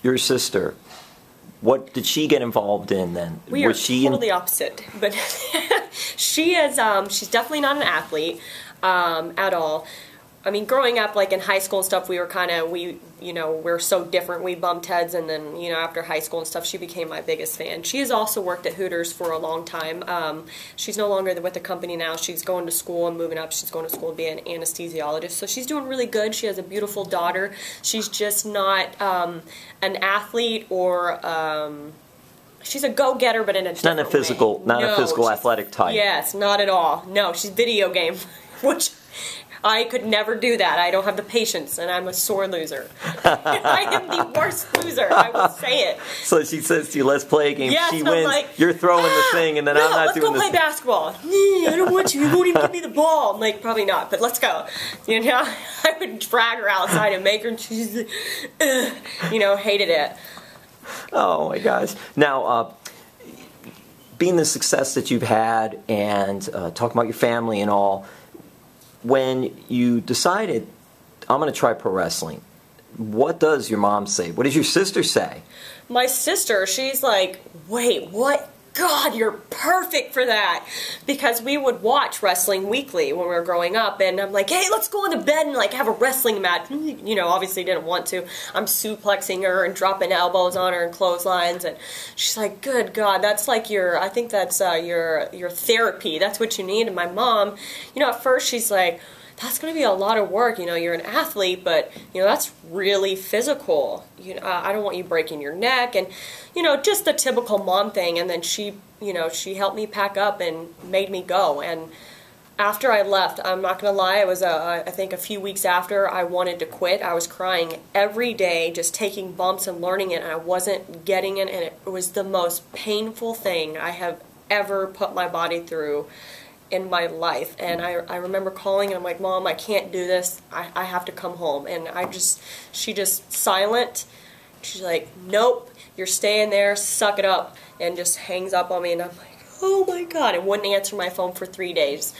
your sister, what did she get involved in then? We are totally opposite, but she is. She's definitely not an athlete at all. I mean, growing up, like in high school and stuff, we were we're so different. We bumped heads, and then, after high school and stuff, she became my biggest fan. She has also worked at Hooters for a long time. She's no longer with the company now. She's going to school and moving up. She's going to school to be an anesthesiologist. So she's doing really good. She has a beautiful daughter. She's just not an athlete or... she's a go-getter, but in a different way. Not a physical athletic type. Yes, not at all. No, she's video game, which... I could never do that. I don't have the patience, and I'm a sore loser. I am the worst loser. I will say it. So she says to you, let's play a game. Yes, she wins. Like, you're throwing the thing, and then I'm not doing this. Let's go play basketball. I don't want you. You won't even give me the ball. I'm like, probably not, but let's go. I would drag her outside and make her, and she's like, hated it. Oh, my gosh. Now, being the success that you've had and talking about your family and all, when you decided, I'm going to try pro wrestling, what does your mom say? What does your sister say? My sister, she's like, wait, what? God, you're perfect for that. Because we would watch Wrestling Weekly when we were growing up, and I'm like, hey, let's go into bed and have a wrestling match. Obviously didn't want to. I'm suplexing her and dropping elbows on her and clotheslines, and she's like, good God, that's like I think that's your therapy. That's what you need. And my mom, at first she's like, that's going to be a lot of work. You're an athlete, but, that's really physical. I don't want you breaking your neck. And, just the typical mom thing. And then she helped me pack up and made me go. And after I left, I'm not going to lie, it was, I think a few weeks after I wanted to quit. I was crying every day, just taking bumps and learning it, and I wasn't getting it. And it was the most painful thing I have ever put my body through in my life. And I remember calling and I'm like, Mom, I can't do this. I have to come home. And she just silent. She's like, nope, you're staying there, suck it up, and just hangs up on me. And I'm like, oh my God, and wouldn't answer my phone for 3 days.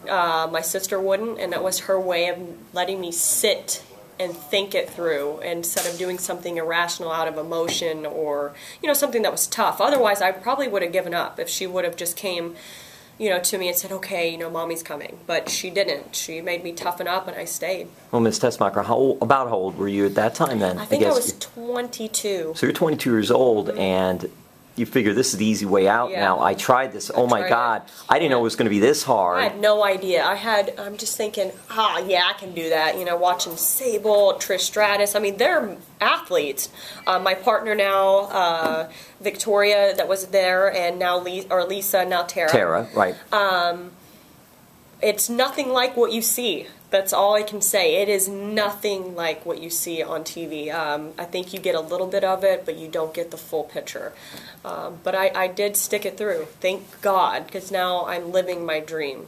My sister wouldn't, and that was her way of letting me sit and think it through instead of doing something irrational out of emotion or, something that was tough. Otherwise, I probably would have given up if she would have just came to me and said, okay, Mommy's coming. But she didn't. She made me toughen up, and I stayed. Well, Miss Tessmacher, about how old were you at that time then? I think I was 22. So you're 22 years old, and you figure this is the easy way out now. I tried this. Oh, my God. I didn't know it was going to be this hard. I had no idea. I'm just thinking, yeah, I can do that. Watching Sable, Trish Stratus. I mean, they're athletes. My partner now, Victoria, that was there, and now Lisa, now Tara. Tara, right. It's nothing like what you see. That's all I can say. It is nothing like what you see on TV. I think you get a little bit of it, but you don't get the full picture. But I did stick it through. Thank God, because now I'm living my dream.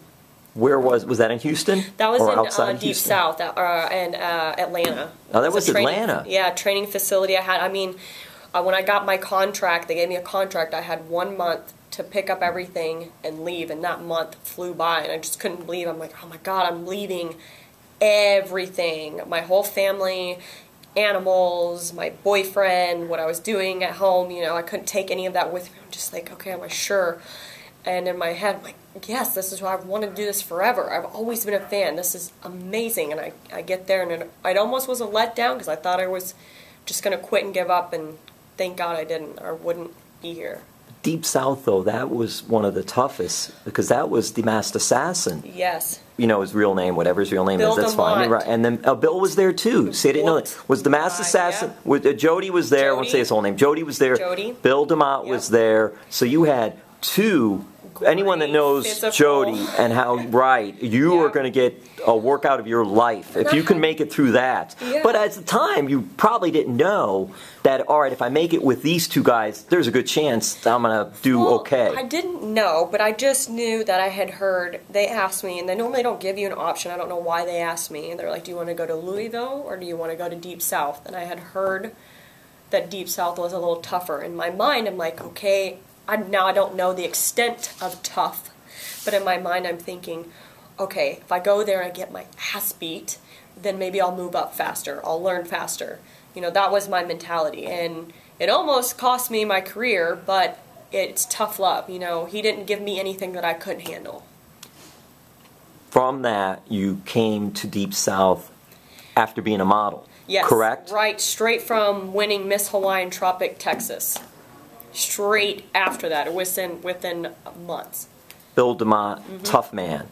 Where was that in Houston? That was in Deep South and Atlanta. Oh, that was Atlanta. Yeah, training facility I had. I mean, when I got my contract, they gave me a contract. I had 1 month to pick up everything and leave, and that month flew by, and I just couldn't believe. I'm like, oh my God, I'm leaving everything. My whole family, animals, my boyfriend, what I was doing at home, I couldn't take any of that with me. I'm just like, okay, am I sure? And in my head, I'm like, yes, this is why I've wanted to do this forever. I've always been a fan. This is amazing. And I get there, and it almost was a letdown because I thought I was just going to quit and give up, and thank God I didn't, or wouldn't be here. Deep South, though, that was one of the toughest because that was the Masked Assassin. Yes. His real name, whatever his real name is, that's fine. Right. And then Bill was there, too. See, I didn't know that. Was the Masked Assassin, Jody was there. I won't say his whole name. Jody was there. Jody. Bill DeMott was there. So you had two. Anyone that knows physical. Jody and how you are going to get a workout of your life if you can make it through that. Yeah. But at the time, you probably didn't know that, all right, if I make it with these two guys, there's a good chance I'm going to do okay. I didn't know, but I just knew that I had heard, they asked me, and they normally don't give you an option. I don't know why they asked me. And they're like, do you want to go to Louisville or do you want to go to Deep South? And I had heard that Deep South was a little tougher. In my mind, I'm like, okay, now I don't know the extent of tough, but in my mind I'm thinking, okay, if I go there and I get my ass beat, then maybe I'll move up faster, I'll learn faster. You know, that was my mentality, and it almost cost me my career, but it's tough love. You know, he didn't give me anything that I couldn't handle. From that, you came to Deep South after being a model, yes, correct? Right, straight from winning Miss Hawaiian Tropic, Texas. Straight after that, it was within months. Bill DeMott, tough man.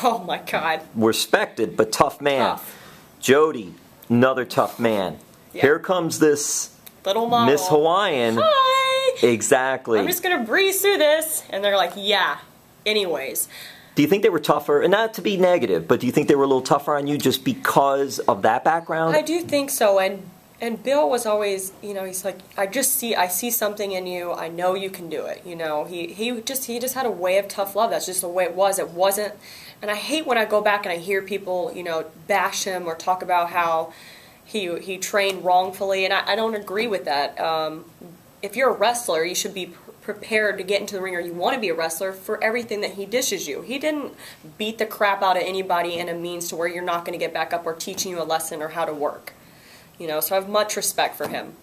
Oh my God. Respected, but tough man. Tough. Jody, another tough man. Yeah. Here comes this little model. Miss Hawaiian. Hi. Exactly. I'm just going to breeze through this. And they're like, yeah. Anyways. Do you think they were tougher, and not to be negative, but do you think they were a little tougher on you just because of that background? I do think so, and Bill was always, you know, he's like, I see something in you. I know you can do it. You know, he just had a way of tough love. That's just the way it was. It wasn't, and I hate when I go back and I hear people, you know, bash him or talk about how he trained wrongfully, and I don't agree with that. If you're a wrestler, you should be prepared to get into the ring, or you want to be a wrestler, for everything that he dishes you. He didn't beat the crap out of anybody in a means to where you're not going to get back up, or teaching you a lesson or how to work. You know, so I have much respect for him.